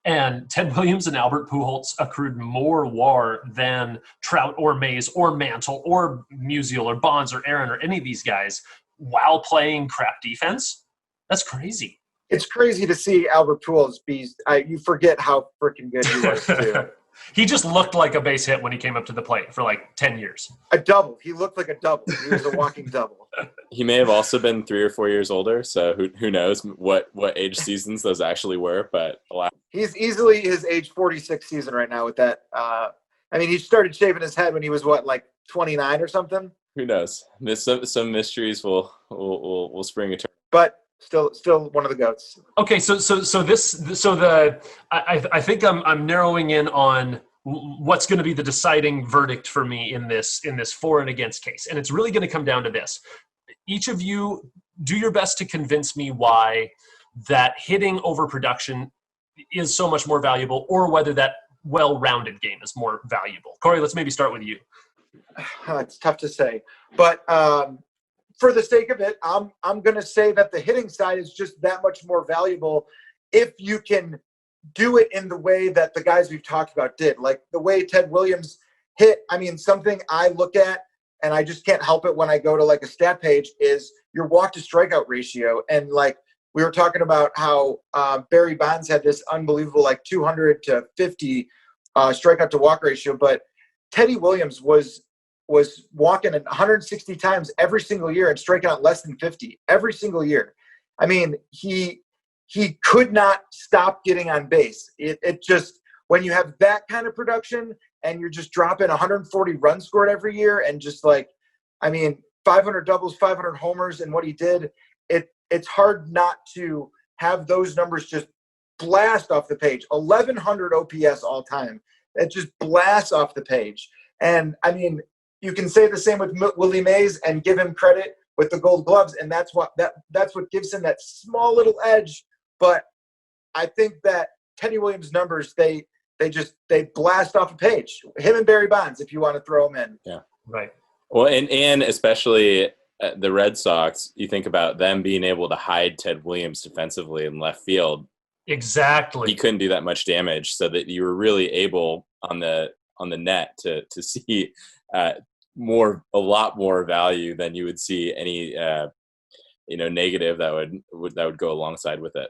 And Ted Williams and Albert Pujols accrued more WAR than Trout or Mays or Mantle or Musial or Bonds or Aaron or any of these guys while playing crap defense. That's crazy. It's crazy to see Albert Pujols be. You forget how freaking good he was too. He just looked like a base hit when he came up to the plate for like 10 years. A double. He looked like a double. He was a walking double. He may have also been 3 or 4 years older, so who knows what age seasons those actually were, but he's easily his age 46 season right now with that. He started shaving his head when he was like 29 or something. Who knows? Some mysteries will spring eternal. But still one of the GOATs. Okay, I think I'm narrowing in on what's going to be the deciding verdict for me in this for and against case, and it's really going to come down to this. Each of you do your best to convince me why that hitting over production is so much more valuable, or whether that well-rounded game is more valuable. Cory, let's maybe start with you. It's tough to say, but for the sake of it, I'm going to say that the hitting side is just that much more valuable if you can do it in the way that the guys we've talked about did. Like the way Ted Williams hit, something I look at and I just can't help it when I go to like a stat page is your walk to strikeout ratio. And like we were talking about how Barry Bonds had this unbelievable like 200 to 50 strikeout to walk ratio, but Teddy Williams was walking at 160 times every single year and striking out less than 50 every single year. I mean, he could not stop getting on base. It just, when you have that kind of production and you're just dropping 140 runs scored every year and just like, I mean, 500 doubles, 500 homers, and what he did, it's hard not to have those numbers just blast off the page. 1,100 OPS all time. It just blasts off the page. And I mean, you can say the same with Willie Mays and give him credit with the Gold Gloves, and that's what gives him that small little edge. But I think that Teddy Williams' numbers, they blast off a page. Him and Barry Bonds, if you want to throw them in. Yeah, right. Well, and especially the Red Sox, you think about them being able to hide Ted Williams defensively in left field. Exactly. He couldn't do that much damage, so that you were really able on the net to see a lot more value than you would see any negative that would go alongside with it.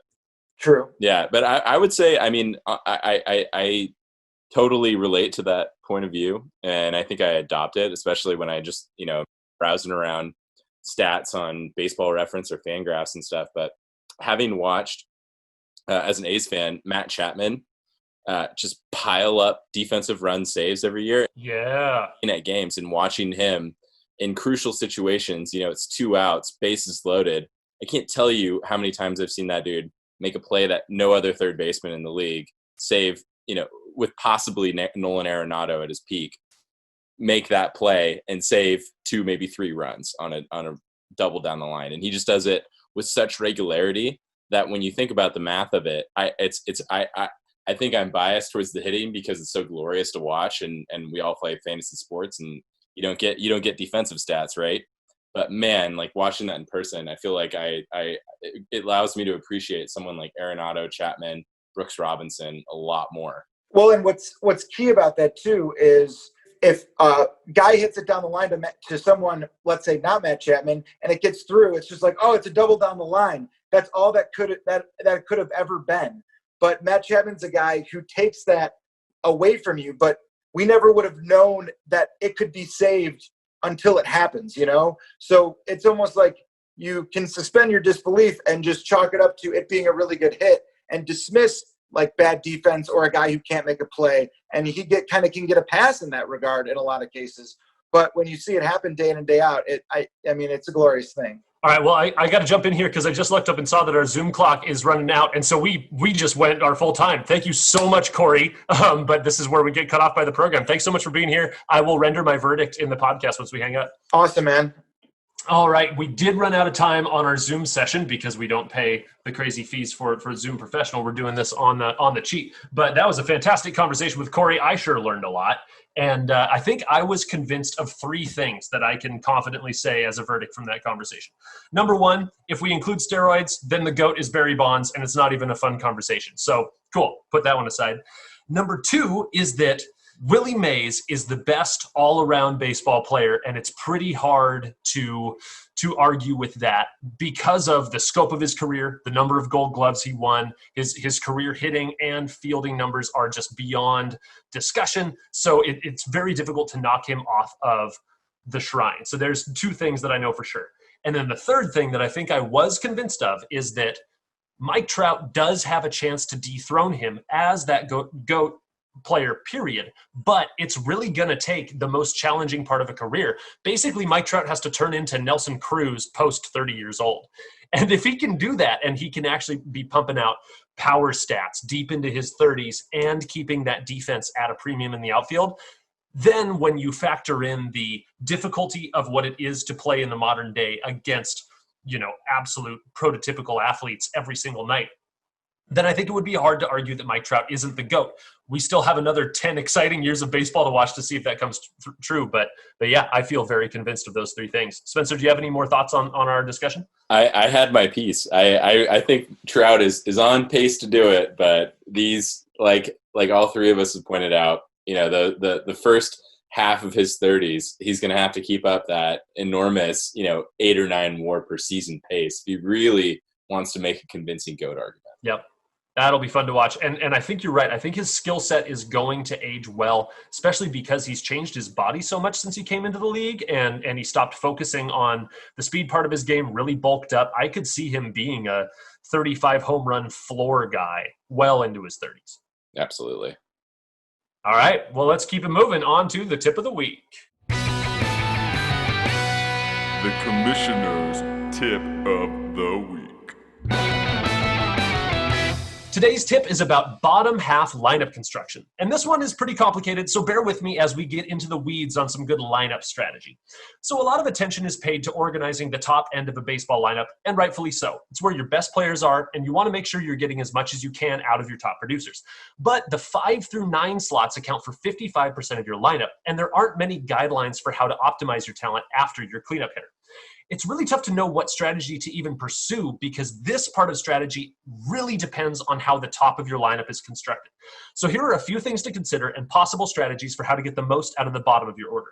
True. Yeah, but I would say, I mean, I totally relate to that point of view, and I think I adopt it, especially when I just browsing around stats on Baseball Reference or Fangraphs and stuff. But having watched as an A's fan, Matt Chapman just pile up defensive run saves every year. Yeah. At games and watching him in crucial situations, it's 2 outs, bases loaded. I can't tell you how many times I've seen that dude make a play that no other third baseman in the league save, with possibly Nolan Arenado at his peak, make that play and save 2, maybe 3 runs on a double down the line. And he just does it with such regularity that when you think about the math of it, I think I'm biased towards the hitting because it's so glorious to watch, and we all play fantasy sports, and you don't get defensive stats, right? But man, like watching that in person, I feel like it allows me to appreciate someone like Arenado, Chapman, Brooks Robinson a lot more. Well, and what's key about that too is if a guy hits it down the line to someone, let's say not Matt Chapman, and it gets through, it's just like, oh, it's a double down the line. That's all that could have ever been. But Matt Chapman's a guy who takes that away from you, but we never would have known that it could be saved until it happens, So it's almost like you can suspend your disbelief and just chalk it up to it being a really good hit and dismiss like bad defense or a guy who can't make a play. And he can get a pass in that regard in a lot of cases. But when you see it happen day in and day out, I mean, it's a glorious thing. All right, well, I got to jump in here because I just looked up and saw that our Zoom clock is running out, and so we just went our full time. Thank you so much, Cory, but this is where we get cut off by the program. Thanks so much for being here. I will render my verdict in the podcast once we hang up. Awesome, man. All right, we did run out of time on our Zoom session because we don't pay the crazy fees for Zoom Professional. We're doing this on the cheap, but that was a fantastic conversation with Cory. I sure learned a lot. And I think I was convinced of 3 things that I can confidently say as a verdict from that conversation. Number 1, if we include steroids, then the GOAT is Barry Bonds, and it's not even a fun conversation. So cool, put that one aside. Number 2 is that Willie Mays is the best all-around baseball player, and it's pretty hard to argue with that because of the scope of his career, the number of Gold Gloves he won, his career hitting and fielding numbers are just beyond discussion. So it's very difficult to knock him off of the shrine. So there's 2 things that I know for sure. And then the third thing that I think I was convinced of is that Mike Trout does have a chance to dethrone him as that GOAT player, period. But it's really going to take the most challenging part of a career. Basically, Mike Trout has to turn into Nelson Cruz post 30 years old. And if he can do that, and he can actually be pumping out power stats deep into his 30s and keeping that defense at a premium in the outfield, then when you factor in the difficulty of what it is to play in the modern day against, absolute prototypical athletes every single night, then I think it would be hard to argue that Mike Trout isn't the GOAT. We still have another 10 exciting years of baseball to watch to see if that comes true. But yeah, I feel very convinced of those 3 things. Spencer, do you have any more thoughts on our discussion? I had my piece. I think Trout is on pace to do it, but these, like all 3 of us have pointed out, the first half of his 30s, he's going to have to keep up that enormous, 8 or 9 WAR per season pace if he really wants to make a convincing GOAT argument. Yep. That'll be fun to watch. And I think you're right. I think his skill set is going to age well, especially because he's changed his body so much since he came into the league and he stopped focusing on the speed part of his game, really bulked up. I could see him being a 35 home run floor guy well into his 30s. Absolutely. All right. Well, let's keep it moving on to the tip of the week. The commissioner's tip of the week. Today's tip is about bottom half lineup construction. And this one is pretty complicated, so bear with me as we get into the weeds on some good lineup strategy. So a lot of attention is paid to organizing the top end of a baseball lineup, and rightfully so. It's where your best players are, and you want to make sure you're getting as much as you can out of your top producers. But the 5 through 9 slots account for 55% of your lineup, and there aren't many guidelines for how to optimize your talent after your cleanup hitter. It's really tough to know what strategy to even pursue because this part of strategy really depends on how the top of your lineup is constructed. So here are a few things to consider and possible strategies for how to get the most out of the bottom of your order.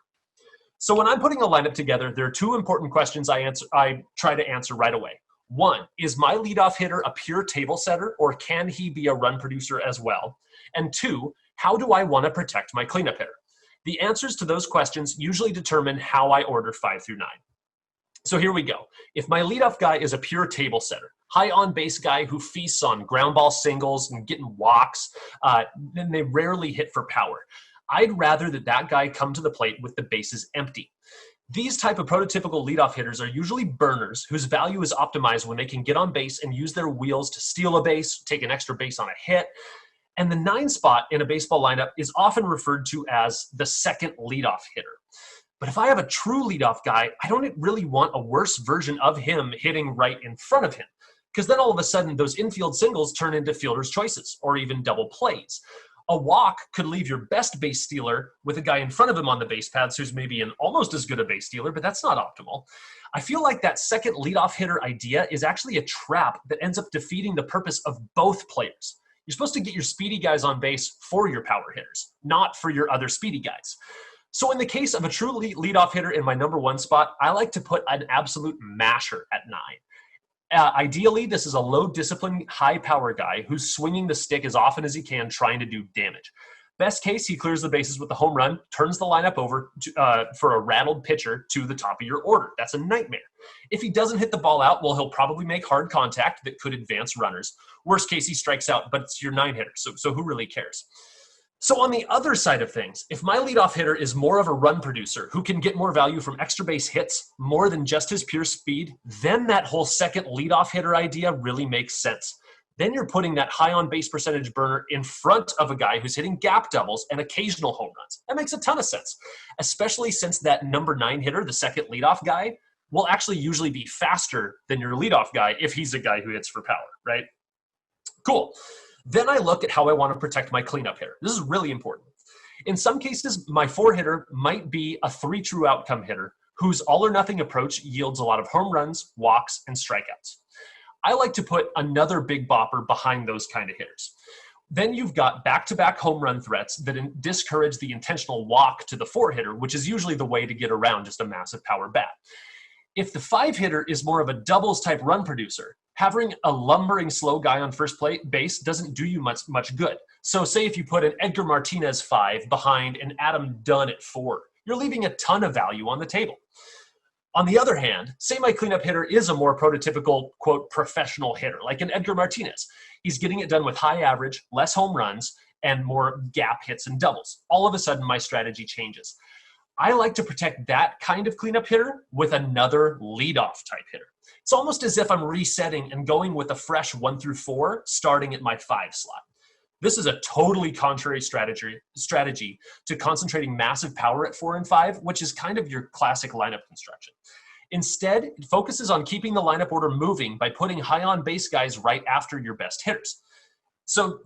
So when I'm putting a lineup together, there are two important questions I try to answer right away. One, is my leadoff hitter a pure table setter or can he be a run producer as well? And two, how do I want to protect my cleanup hitter? The answers to those questions usually determine how I order 5 through 9. So here we go. If my leadoff guy is a pure table setter, high on base guy who feasts on ground ball singles and getting walks, then they rarely hit for power. I'd rather that guy come to the plate with the bases empty. These type of prototypical leadoff hitters are usually burners whose value is optimized when they can get on base and use their wheels to steal a base, take an extra base on a hit. And the 9 spot in a baseball lineup is often referred to as the second leadoff hitter. But if I have a true leadoff guy, I don't really want a worse version of him hitting right in front of him, because then all of a sudden those infield singles turn into fielder's choices or even double plays. A walk could leave your best base stealer with a guy in front of him on the base paths who's maybe an almost as good a base stealer, but that's not optimal. I feel like that second leadoff hitter idea is actually a trap that ends up defeating the purpose of both players. You're supposed to get your speedy guys on base for your power hitters, not for your other speedy guys. So in the case of a true leadoff hitter in my number 1 spot, I like to put an absolute masher at 9. Ideally, this is a low discipline, high power guy who's swinging the stick as often as he can, trying to do damage. Best case, he clears the bases with a home run, turns the lineup over for a rattled pitcher to the top of your order. That's a nightmare. If he doesn't hit the ball out, well, he'll probably make hard contact that could advance runners. Worst case, he strikes out, but it's your 9 hitter, so who really cares? So on the other side of things, if my leadoff hitter is more of a run producer who can get more value from extra base hits more than just his pure speed, then that whole second leadoff hitter idea really makes sense. Then you're putting that high on base percentage burner in front of a guy who's hitting gap doubles and occasional home runs. That makes a ton of sense, especially since that number 9 hitter, the second leadoff guy, will actually usually be faster than your leadoff guy if he's a guy who hits for power, right? Cool. Then I look at how I want to protect my cleanup hitter. This is really important. In some cases, my 4 hitter might be a 3 true outcome hitter whose all or nothing approach yields a lot of home runs, walks, and strikeouts. I like to put another big bopper behind those kind of hitters. Then you've got back-to-back home run threats that discourage the intentional walk to the 4 hitter, which is usually the way to get around just a massive power bat. If the 5 hitter is more of a doubles type run producer, having a lumbering slow guy on first base doesn't do you much good. So say if you put an Edgar Martinez 5 behind an Adam Dunn at 4, you're leaving a ton of value on the table. On the other hand, say my cleanup hitter is a more prototypical, quote, professional hitter, like an Edgar Martinez. He's getting it done with high average, less home runs, and more gap hits and doubles. All of a sudden, my strategy changes. I like to protect that kind of cleanup hitter with another leadoff type hitter. It's almost as if I'm resetting and going with a fresh 1 through 4, starting at my 5 slot. This is a totally contrary strategy to concentrating massive power at 4 and 5, which is kind of your classic lineup construction. Instead, it focuses on keeping the lineup order moving by putting high on base guys right after your best hitters. So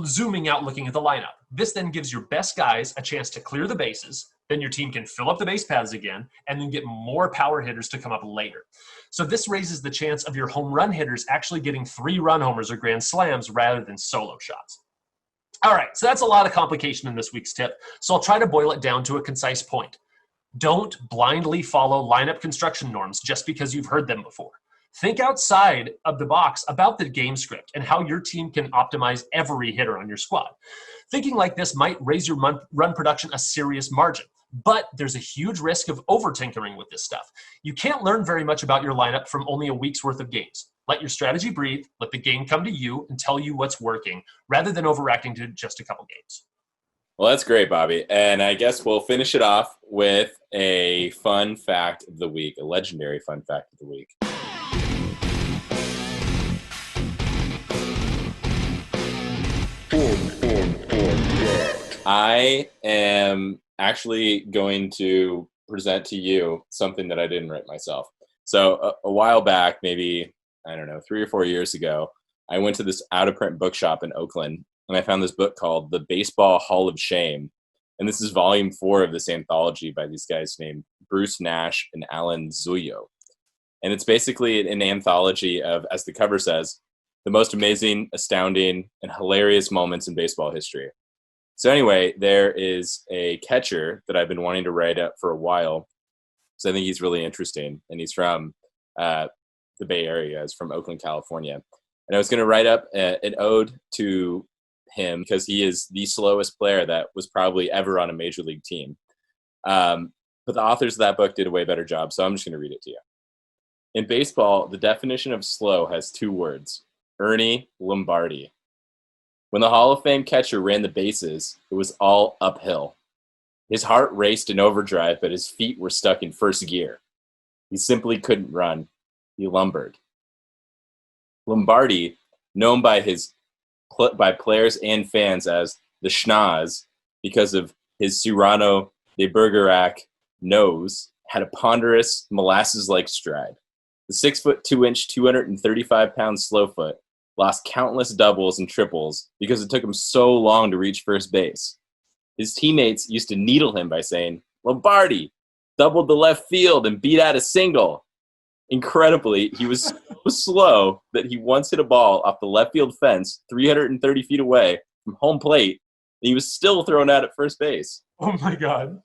zooming out, looking at the lineup, this then gives your best guys a chance to clear the bases. Then your team can fill up the base paths again and then get more power hitters to come up later. So this raises the chance of your home run hitters actually getting 3 run homers or grand slams rather than solo shots. All right, so that's a lot of complication in this week's tip. So I'll try to boil it down to a concise point. Don't blindly follow lineup construction norms just because you've heard them before. Think outside of the box about the game script and how your team can optimize every hitter on your squad. Thinking like this might raise your run production a serious margin, but there's a huge risk of over-tinkering with this stuff. You can't learn very much about your lineup from only a week's worth of games. Let your strategy breathe, let the game come to you and tell you what's working, rather than overreacting to just a couple games. Well, that's great, Bobby. And I guess we'll finish it off with a fun fact of the week, a legendary fun fact of the week. I am actually going to present to you something that I didn't write myself. So a while back, maybe, I don't know, 3 or 4 years ago, I went to this out-of-print bookshop in Oakland, and I found this book called The Baseball Hall of Shame. And this is volume 4 of this anthology by these guys named Bruce Nash and Alan Zuyo. And it's basically an anthology of, as the cover says, the most amazing, astounding, and hilarious moments in baseball history. So anyway, there is a catcher that I've been wanting to write up for a while, because I think he's really interesting, and he's from the Bay Area. He's from Oakland, California. And I was going to write up an ode to him because he is the slowest player that was probably ever on a major league team. But the authors of that book did a way better job, so I'm just going to read it to you. In baseball, the definition of slow has 2 words, Ernie Lombardi. When the Hall of Fame catcher ran the bases, it was all uphill. His heart raced in overdrive, but his feet were stuck in first gear. He simply couldn't run. He lumbered. Lombardi, known by players and fans as the Schnoz because of his Cyrano de Bergerac nose, had a ponderous, molasses-like stride. The 6'2", 235-pound slowfoot lost countless doubles and triples because it took him so long to reach first base. His teammates used to needle him by saying, "Lombardi doubled the left field and beat out a single." Incredibly, he was so slow that he once hit a ball off the left field fence 330 feet away from home plate, and he was still thrown out at first base. Oh my God.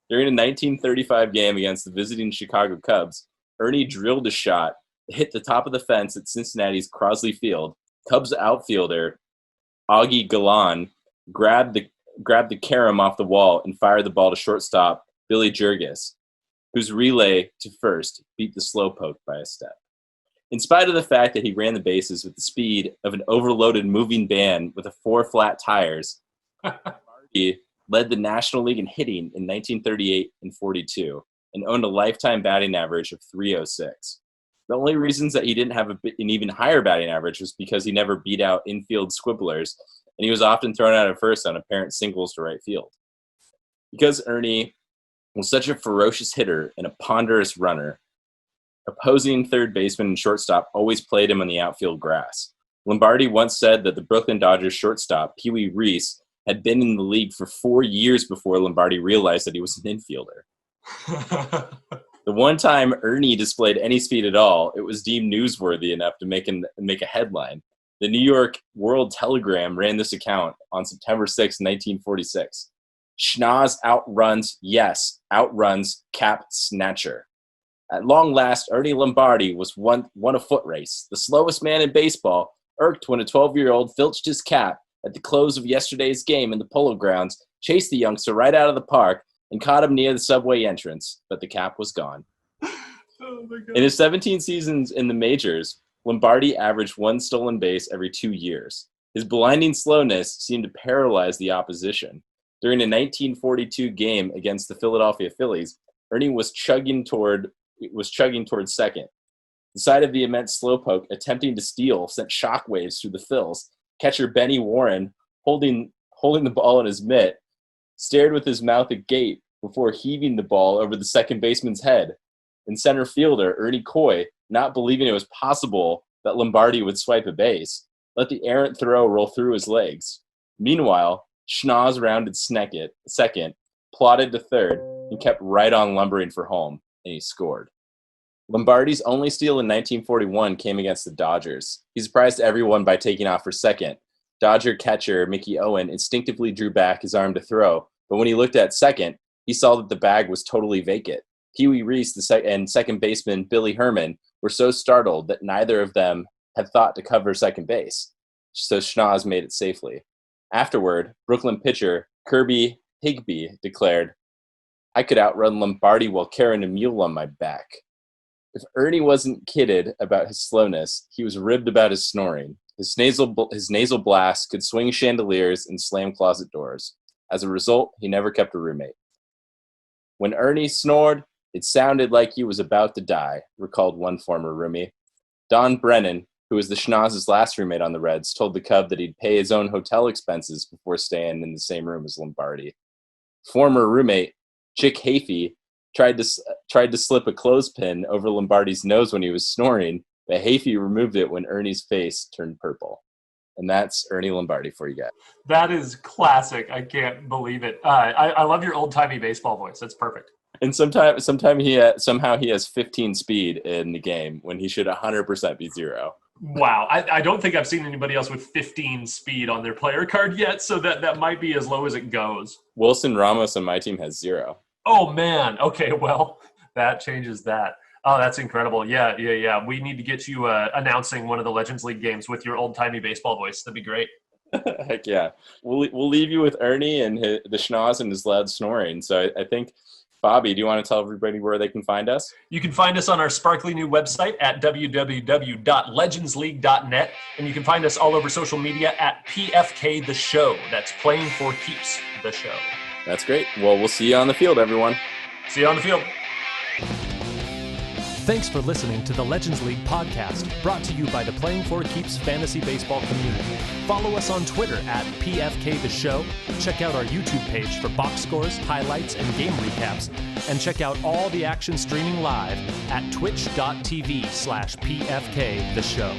During a 1935 game against the visiting Chicago Cubs, Ernie drilled a shot, hit the top of the fence at Cincinnati's Crosley Field. Cubs outfielder Augie Galan grabbed the carom off the wall and fired the ball to shortstop Billy Jurgis, whose relay to first beat the slowpoke by a step. In spite of the fact that he ran the bases with the speed of an overloaded moving van with 4 flat tires, he led the National League in hitting in 1938 and 42 and owned a lifetime batting average of .306. The only reasons that he didn't have an even higher batting average was because he never beat out infield squibblers, and he was often thrown out at first on apparent singles to right field. Because Ernie was such a ferocious hitter and a ponderous runner, opposing third baseman and shortstop always played him on the outfield grass. Lombardi once said that the Brooklyn Dodgers shortstop, Pee Wee Reese, had been in the league for 4 years before Lombardi realized that he was an infielder. The one time Ernie displayed any speed at all, it was deemed newsworthy enough to make a headline. The New York World Telegram ran this account on September 6, 1946. Schnoz outruns Cap Snatcher. At long last, Ernie Lombardi was won a foot race. The slowest man in baseball, irked when a 12-year-old filched his cap at the close of yesterday's game in the Polo Grounds, chased the youngster right out of the park, and caught him near the subway entrance, but the cap was gone. Oh my God. In his 17 seasons in the majors, Lombardi averaged 1 stolen base every 2 years. His blinding slowness seemed to paralyze the opposition. During a 1942 game against the Philadelphia Phillies, Ernie was chugging toward second. The sight of the immense slowpoke attempting to steal sent shockwaves through the Phils. Catcher Benny Warren, holding the ball in his mitt, stared with his mouth agape before heaving the ball over the second baseman's head. And center fielder Ernie Coy, not believing it was possible that Lombardi would swipe a base, let the errant throw roll through his legs. Meanwhile, Schnoz rounded second, plodded to third, and kept right on lumbering for home, and he scored. Lombardi's only steal in 1941 came against the Dodgers. He surprised everyone by taking off for second. Dodger catcher Mickey Owen instinctively drew back his arm to throw, but when he looked at second, he saw that the bag was totally vacant. Pee Wee Reese and second baseman Billy Herman were so startled that neither of them had thought to cover second base, so Schnoz made it safely. Afterward, Brooklyn pitcher Kirby Higbee declared, "I could outrun Lombardi while carrying a mule on my back." If Ernie wasn't kidded about his slowness, he was ribbed about his snoring. His nasal blast could swing chandeliers and slam closet doors. As a result, he never kept a roommate. "When Ernie snored, it sounded like he was about to die," recalled one former roomie. Don Brennan, who was the Schnoz's last roommate on the Reds, told the Cub that he'd pay his own hotel expenses before staying in the same room as Lombardi. Former roommate Chick Hafey tried to slip a clothespin over Lombardi's nose when he was snoring, but Hafey removed it when Ernie's face turned purple. And that's Ernie Lombardi for you guys. That is classic. I can't believe it. I love your old-timey baseball voice. That's perfect. And somehow he has 15 speed in the game when he should 100% be 0. Wow. I don't think I've seen anybody else with 15 speed on their player card yet, so that might be as low as it goes. Wilson Ramos on my team has 0. Oh, man. Okay, well, that changes that. Oh, that's incredible. Yeah. We need to get you announcing one of the Legends League games with your old-timey baseball voice. That'd be great. Heck yeah. We'll leave you with Ernie and the schnoz and his loud snoring. So I think, Bobby, do you want to tell everybody where they can find us? You can find us on our sparkly new website at www.legendsleague.net, and you can find us all over social media at PFK The Show. That's Playing for Keeps The Show. That's great. Well, we'll see you on the field, everyone. See you on the field. Thanks for listening to the Legends League podcast, brought to you by the Playing for Keeps fantasy baseball community. Follow us on Twitter at PFK The Show. Check out our YouTube page for box scores, highlights, and game recaps. And check out all the action streaming live at twitch.tv/PFK The Show.